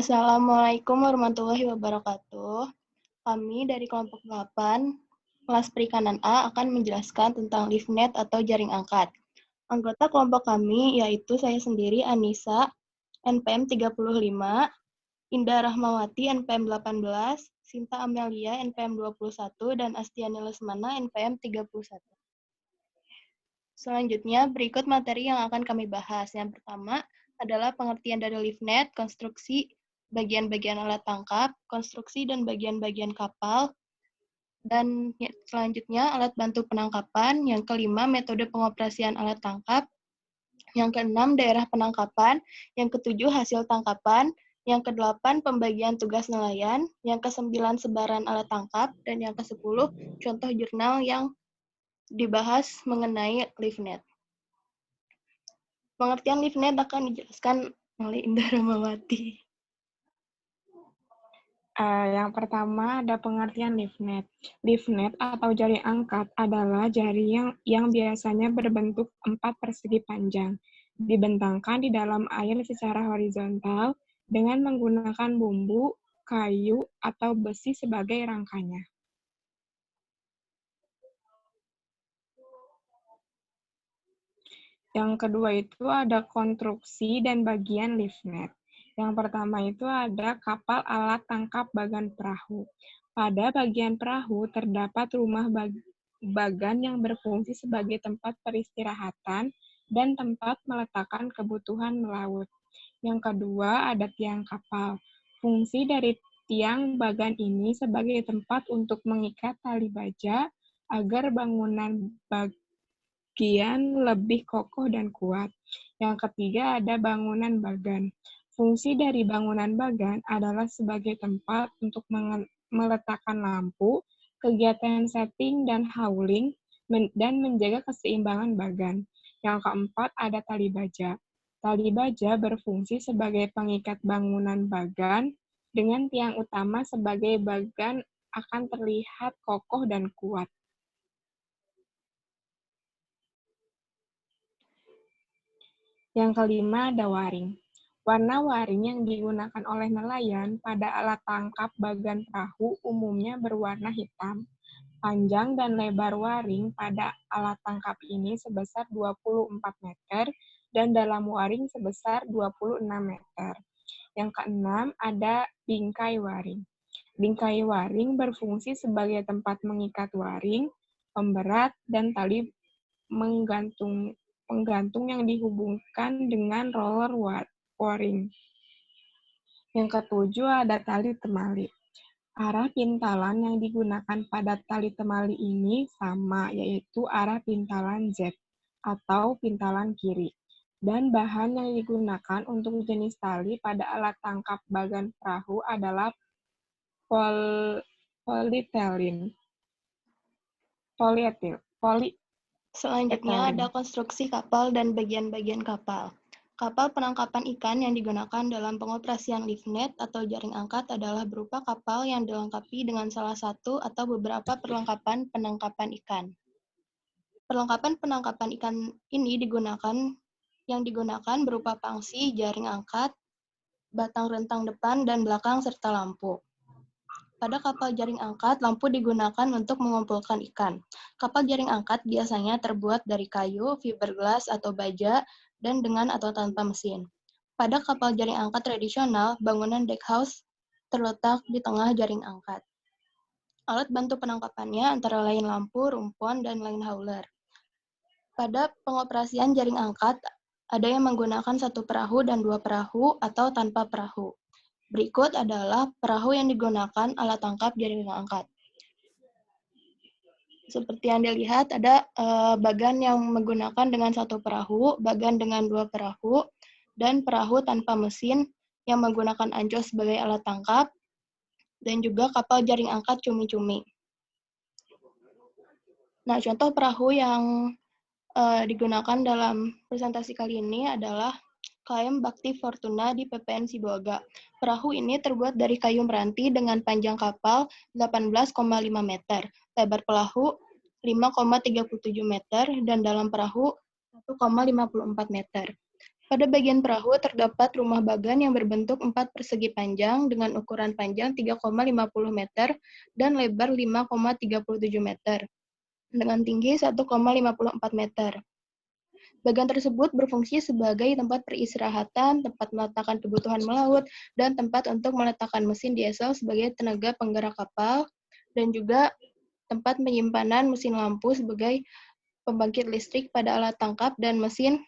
Assalamualaikum warahmatullahi wabarakatuh. Kami dari kelompok 8, kelas perikanan A akan menjelaskan tentang LiveNet atau jaring angkat. Anggota kelompok kami yaitu saya sendiri Anissa, NPM 35, Indah Rahmawati, NPM 18, Sinta Amelia, NPM 21, dan Astiani Lesmana, NPM 31. Selanjutnya, berikut materi yang akan kami bahas. Yang pertama adalah pengertian dari LiveNet, konstruksi bagian-bagian alat tangkap, konstruksi dan bagian-bagian kapal, dan selanjutnya alat bantu penangkapan. Yang kelima, metode pengoperasian alat tangkap. Yang keenam, daerah penangkapan. Yang ketujuh, hasil tangkapan. Yang kedelapan, pembagian tugas nelayan. Yang kesembilan, sebaran alat tangkap. Dan yang kesepuluh, contoh jurnal yang dibahas mengenai LiveNet. Pengertian LiveNet akan dijelaskan oleh Indah Rahmawati. Yang pertama ada pengertian LiveNet. LiveNet atau jaring angkat adalah jaring yang biasanya berbentuk 4 persegi panjang, dibentangkan di dalam air secara horizontal dengan menggunakan bumbu, kayu, atau besi sebagai rangkanya. Yang kedua itu ada konstruksi dan bagian LiveNet. Yang pertama itu ada kapal alat tangkap bagan perahu. Pada bagian perahu terdapat rumah bagan yang berfungsi sebagai tempat peristirahatan dan tempat meletakkan kebutuhan melaut. Yang kedua ada tiang kapal. Fungsi dari tiang bagan ini sebagai tempat untuk mengikat tali baja agar bangunan bagian lebih kokoh dan kuat. Yang ketiga ada bangunan bagan. Fungsi dari bangunan bagan adalah sebagai tempat untuk meletakkan lampu, kegiatan setting dan hauling, dan menjaga keseimbangan bagan. Yang keempat ada tali baja. Tali baja berfungsi sebagai pengikat bangunan bagan dengan tiang utama sebagai bagan akan terlihat kokoh dan kuat. Yang kelima ada waring. Warna waring yang digunakan oleh nelayan pada alat tangkap bagan perahu umumnya berwarna hitam. Panjang dan lebar waring pada alat tangkap ini sebesar 24 meter dan dalam waring sebesar 26 meter. Yang keenam ada bingkai waring. Bingkai waring berfungsi sebagai tempat mengikat waring, pemberat, dan tali penggantung yang dihubungkan dengan roller waring. Yang ketujuh ada tali temali. Arah pintalan yang digunakan pada tali temali ini sama, yaitu arah pintalan Z atau pintalan kiri. Dan bahan yang digunakan untuk jenis tali pada alat tangkap bagan perahu adalah polietilin. Selanjutnya ada konstruksi kapal dan bagian-bagian kapal. Kapal penangkapan ikan yang digunakan dalam pengoperasian LiveNet atau jaring angkat adalah berupa kapal yang dilengkapi dengan salah satu atau beberapa perlengkapan penangkapan ikan. Perlengkapan penangkapan ikan ini digunakan berupa pangsi, jaring angkat, batang rentang depan dan belakang, serta lampu. Pada kapal jaring angkat, lampu digunakan untuk mengumpulkan ikan. Kapal jaring angkat biasanya terbuat dari kayu, fiberglass atau baja, dan dengan atau tanpa mesin. Pada kapal jaring angkat tradisional, bangunan deckhouse terletak di tengah jaring angkat. Alat bantu penangkapannya antara lain lampu, rumpon, dan line hauler. Pada pengoperasian jaring angkat, ada yang menggunakan satu perahu dan dua perahu atau tanpa perahu. Berikut adalah perahu yang digunakan alat tangkap jaring angkat. Seperti yang dilihat, ada bagan yang menggunakan dengan satu perahu, bagan dengan dua perahu, dan perahu tanpa mesin yang menggunakan ancos sebagai alat tangkap, dan juga kapal jaring angkat cumi-cumi. Nah, contoh perahu yang digunakan dalam presentasi kali ini adalah KM Bakti Fortuna di PPN Sibolga. Perahu ini terbuat dari kayu meranti dengan panjang kapal 18,5 meter, lebar perahu 5,37 meter, dan dalam perahu 1,54 meter. Pada bagian perahu terdapat rumah bagan yang berbentuk 4 persegi panjang dengan ukuran panjang 3,50 meter dan lebar 5,37 meter dengan tinggi 1,54 meter. Bagan tersebut berfungsi sebagai tempat peristirahatan, tempat meletakkan kebutuhan melaut, dan tempat untuk meletakkan mesin diesel sebagai tenaga penggerak kapal, dan juga tempat penyimpanan mesin lampu sebagai pembangkit listrik pada alat tangkap dan mesin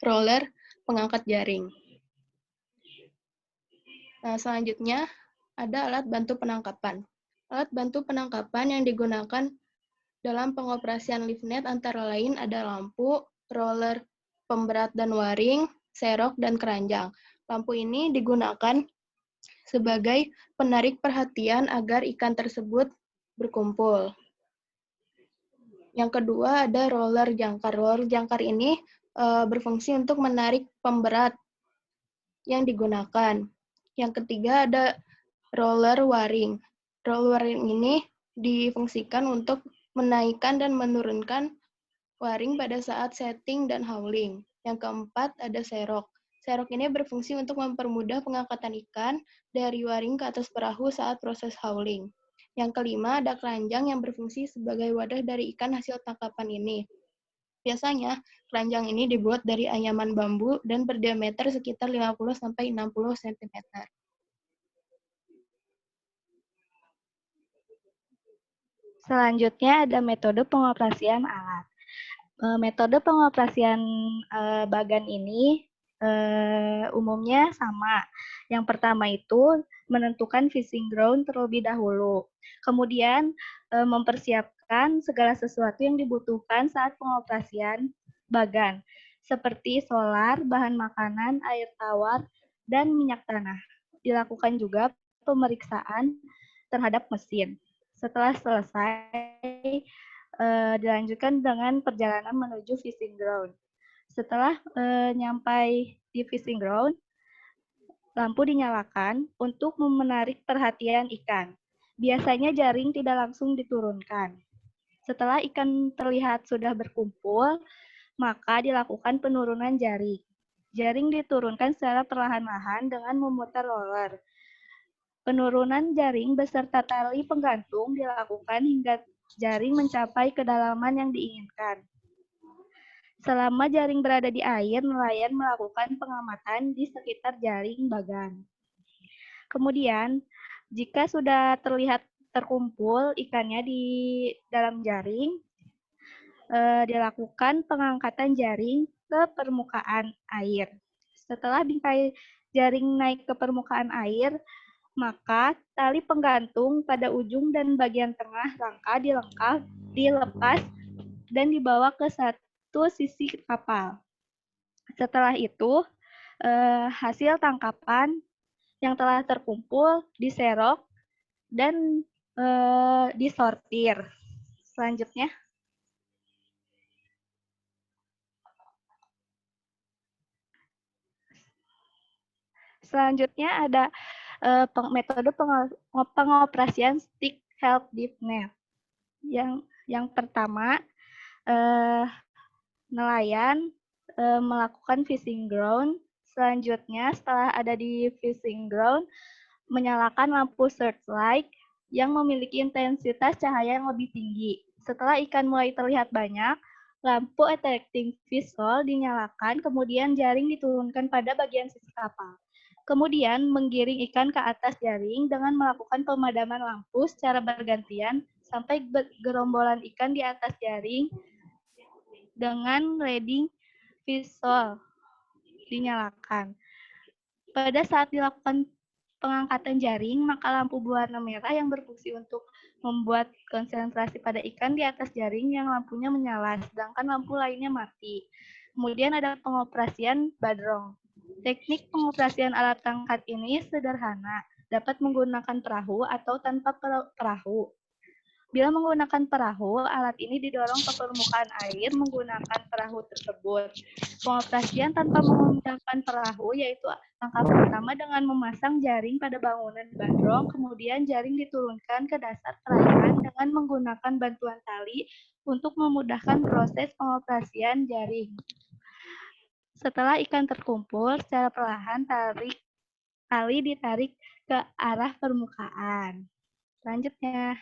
roller pengangkat jaring. Nah, selanjutnya ada alat bantu penangkapan. Alat bantu penangkapan yang digunakan dalam pengoperasian LiftNet antara lain ada lampu, roller pemberat dan waring, serok, dan keranjang. Lampu ini digunakan sebagai penarik perhatian agar ikan tersebut berkumpul. Yang kedua ada roller jangkar. Roller jangkar ini berfungsi untuk menarik pemberat yang digunakan. Yang ketiga ada roller waring. Roller waring ini difungsikan untuk menaikkan dan menurunkan waring pada saat setting dan hauling. Yang keempat ada serok. Serok ini berfungsi untuk mempermudah pengangkatan ikan dari waring ke atas perahu saat proses hauling. Yang kelima ada keranjang yang berfungsi sebagai wadah dari ikan hasil tangkapan ini. Biasanya, keranjang ini dibuat dari anyaman bambu dan berdiameter sekitar 50-60 cm. Selanjutnya ada metode pengoperasian alat. Metode pengoperasian bagan ini umumnya sama. Yang pertama itu menentukan fishing ground terlebih dahulu. Kemudian mempersiapkan segala sesuatu yang dibutuhkan saat pengoperasian bagan, seperti solar, bahan makanan, air tawar, dan minyak tanah. Dilakukan juga pemeriksaan terhadap mesin. Setelah selesai, dilanjutkan dengan perjalanan menuju fishing ground. Setelah nyampai di fishing ground, lampu dinyalakan untuk menarik perhatian ikan. Biasanya jaring tidak langsung diturunkan. Setelah ikan terlihat sudah berkumpul, maka dilakukan penurunan jaring. Jaring diturunkan secara perlahan-lahan dengan memutar roller. Penurunan jaring beserta tali penggantung dilakukan hingga jaring mencapai kedalaman yang diinginkan. Selama jaring berada di air, nelayan melakukan pengamatan di sekitar jaring bagan. Kemudian, jika sudah terlihat terkumpul ikannya di dalam jaring, dilakukan pengangkatan jaring ke permukaan air. Setelah bingkai jaring naik ke permukaan air, maka tali penggantung pada ujung dan bagian tengah rangka dilepas dan dibawa ke satu sisi kapal. Setelah itu, hasil tangkapan yang telah terkumpul diserok dan disortir. Selanjutnya ada metode pengoperasian stick held deep net. Yang pertama, nelayan melakukan fishing ground. Selanjutnya, setelah ada di fishing ground, menyalakan lampu searchlight yang memiliki intensitas cahaya yang lebih tinggi. Setelah ikan mulai terlihat banyak, lampu attracting visual dinyalakan, kemudian jaring diturunkan pada bagian sisi kapal. Kemudian menggiring ikan ke atas jaring dengan melakukan pemadaman lampu secara bergantian sampai gerombolan ikan di atas jaring dengan leading visual dinyalakan. Pada saat dilakukan pengangkatan jaring, maka lampu berwarna merah yang berfungsi untuk membuat konsentrasi pada ikan di atas jaring yang lampunya menyala, sedangkan lampu lainnya mati. Kemudian ada pengoperasian badrong. Teknik pengoperasian alat tangkap ini sederhana, dapat menggunakan perahu atau tanpa perahu. Bila menggunakan perahu, alat ini didorong ke permukaan air menggunakan perahu tersebut. Pengoperasian tanpa menggunakan perahu yaitu langkah pertama dengan memasang jaring pada bangunan badrong, kemudian jaring diturunkan ke dasar perairan dengan menggunakan bantuan tali untuk memudahkan proses pengoperasian jaring. setelah ikan terkumpul, secara perlahan tali ditarik ke arah permukaan. Selanjutnya,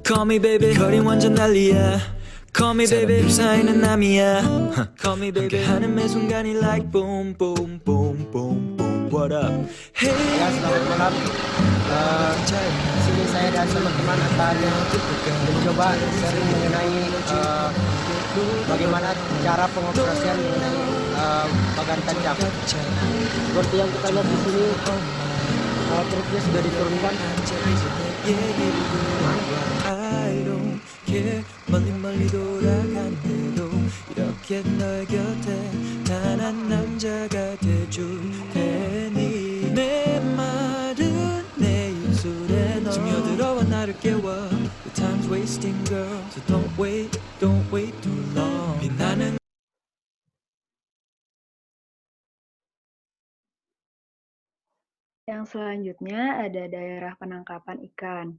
Call me baby 거린 완전 난리야 Call me baby 사이는 남이야 Call me baby 하는 매 순간이 like boom boom boom boom boom What up? Hey Ya, selamat malam. Di sini saya dan teman-teman akan mencoba sharing mengenai bagaimana cara pengoperasian mengenai bagan tancap. Seperti yang kita lihat di sini, truknya sudah diturunkan. I don't care 멀리 멀리 돌아간대도 이렇게 너의 곁에 단 한 남자가 돼줄 테니 내 말은 내 입술에 너 스며들어와 나를 깨워 The time's wasting girl So don't wait too long 빛나는 yang selanjutnya ada daerah penangkapan ikan.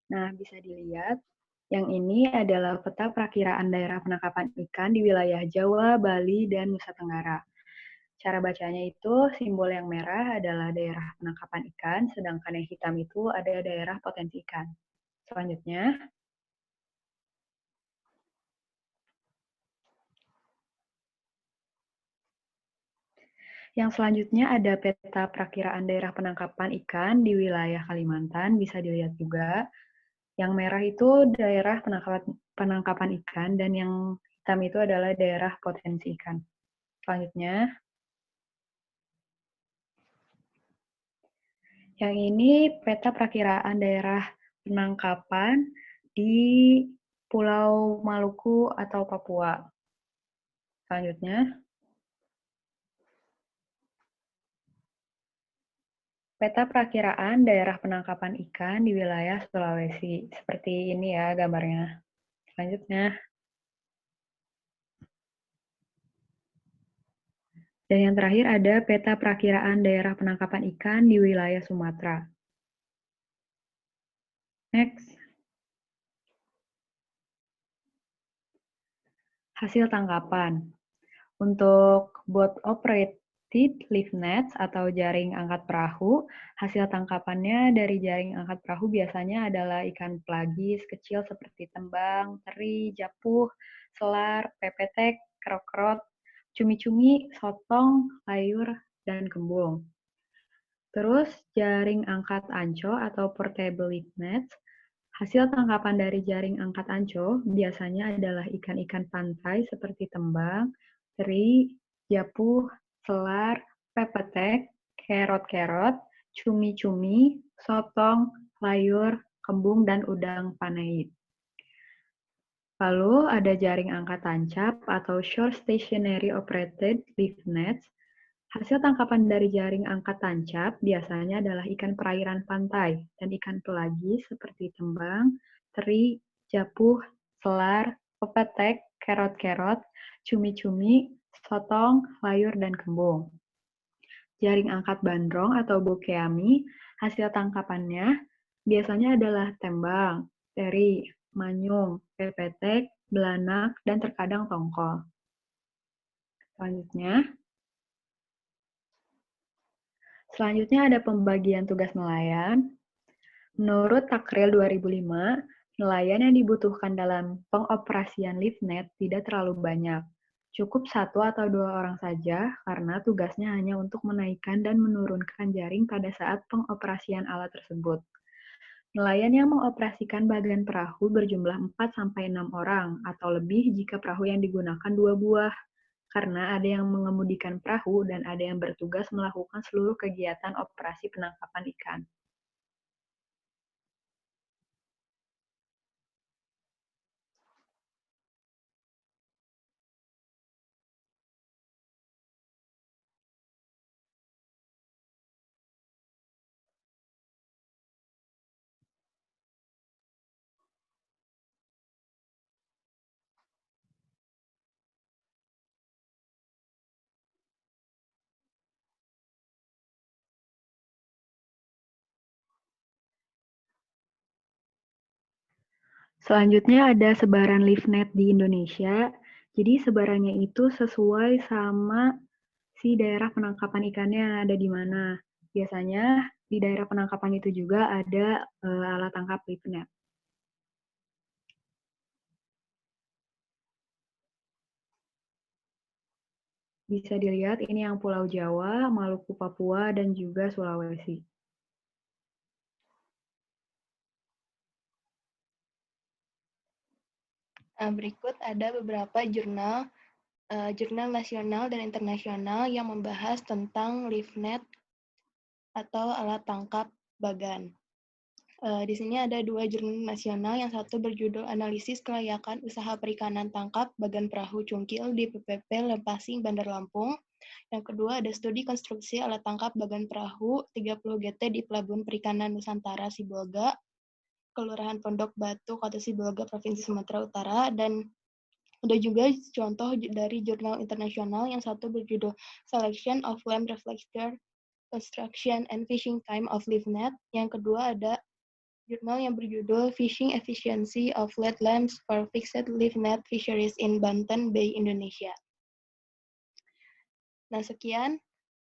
Nah, bisa dilihat, yang ini adalah peta perakiraan daerah penangkapan ikan di wilayah Jawa, Bali, dan Nusa Tenggara. Cara bacanya itu, simbol yang merah adalah daerah penangkapan ikan, sedangkan yang hitam itu ada daerah potensi ikan. Selanjutnya, ada peta perakiraan daerah penangkapan ikan di wilayah Kalimantan, bisa dilihat juga. Yang merah itu daerah penangkapan ikan, dan yang hitam itu adalah daerah potensi ikan. Selanjutnya, yang ini peta perakiraan daerah penangkapan di Pulau Maluku atau Papua. Selanjutnya, peta perakiraan daerah penangkapan ikan di wilayah Sulawesi. Seperti ini ya gambarnya. Selanjutnya, dan yang terakhir ada peta perakiraan daerah penangkapan ikan di wilayah Sumatera. Next. Hasil tangkapan. Untuk boat operated live nets atau jaring angkat perahu, hasil tangkapannya dari jaring angkat perahu biasanya adalah ikan pelagis kecil seperti tembang, teri, japuh, selar, pepetek, kerok-kerok, cumi-cumi, sotong, layur, dan kembung. Terus jaring angkat anco atau portable live nets. Hasil tangkapan dari jaring angkat anco biasanya adalah ikan-ikan pantai seperti tembang, teri, japuh, selar, pepetek, kerot-kerot, cumi-cumi, sotong, layur, kembung, dan udang paneit. Lalu ada jaring angkat tancap atau shore stationary operated live nets. Hasil tangkapan dari jaring angkat tancap biasanya adalah ikan perairan pantai dan ikan pelagis seperti tembang, teri, japuh, selar, pepetek, kerot-kerot, cumi-cumi, sotong, layur, dan kembung. Jaring angkat bandrong atau bokeami, hasil tangkapannya biasanya adalah tembang, teri, manyung, pepetek, belanak, dan terkadang tongkol. Selanjutnya ada pembagian tugas nelayan. Menurut Takril 2005, nelayan yang dibutuhkan dalam pengoperasian LiveNet tidak terlalu banyak. Cukup 1 atau 2 orang saja karena tugasnya hanya untuk menaikkan dan menurunkan jaring pada saat pengoperasian alat tersebut. Nelayan yang mengoperasikan bagian perahu berjumlah 4-6 orang atau lebih jika perahu yang digunakan 2 buah. Karena ada yang mengemudikan perahu dan ada yang bertugas melakukan seluruh kegiatan operasi penangkapan ikan. Selanjutnya ada sebaran LiveNet di Indonesia. Jadi sebarannya itu sesuai sama si daerah penangkapan ikannya ada di mana. Biasanya di daerah penangkapan itu juga ada alat tangkap LiveNet. Bisa dilihat ini yang Pulau Jawa, Maluku, Papua, dan juga Sulawesi. Berikut ada beberapa jurnal nasional dan internasional yang membahas tentang LiveNet atau alat tangkap bagan. Di sini ada 2 jurnal nasional, yang satu berjudul Analisis Kelayakan Usaha Perikanan Tangkap Bagan Perahu Cungkil di PPP Lempasing, Bandar Lampung. Yang kedua ada Studi Konstruksi Alat Tangkap Bagan Perahu 30 GT di Pelabuhan Perikanan Nusantara Sibolga, Kelurahan Pondok Batu, Kota Sibolga, Provinsi Sumatera Utara. Dan ada juga contoh dari jurnal internasional, yang satu berjudul Selection of Lamp Reflector Construction and Fishing Time of LiveNet. Yang kedua ada jurnal yang berjudul Fishing Efficiency of LED Lamps for Fixed LiveNet Fisheries in Banten Bay, Indonesia. Nah, sekian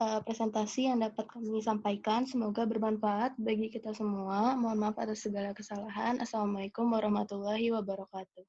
presentasi yang dapat kami sampaikan. Semoga bermanfaat bagi kita semua. Mohon maaf atas segala kesalahan. Assalamualaikum warahmatullahi wabarakatuh.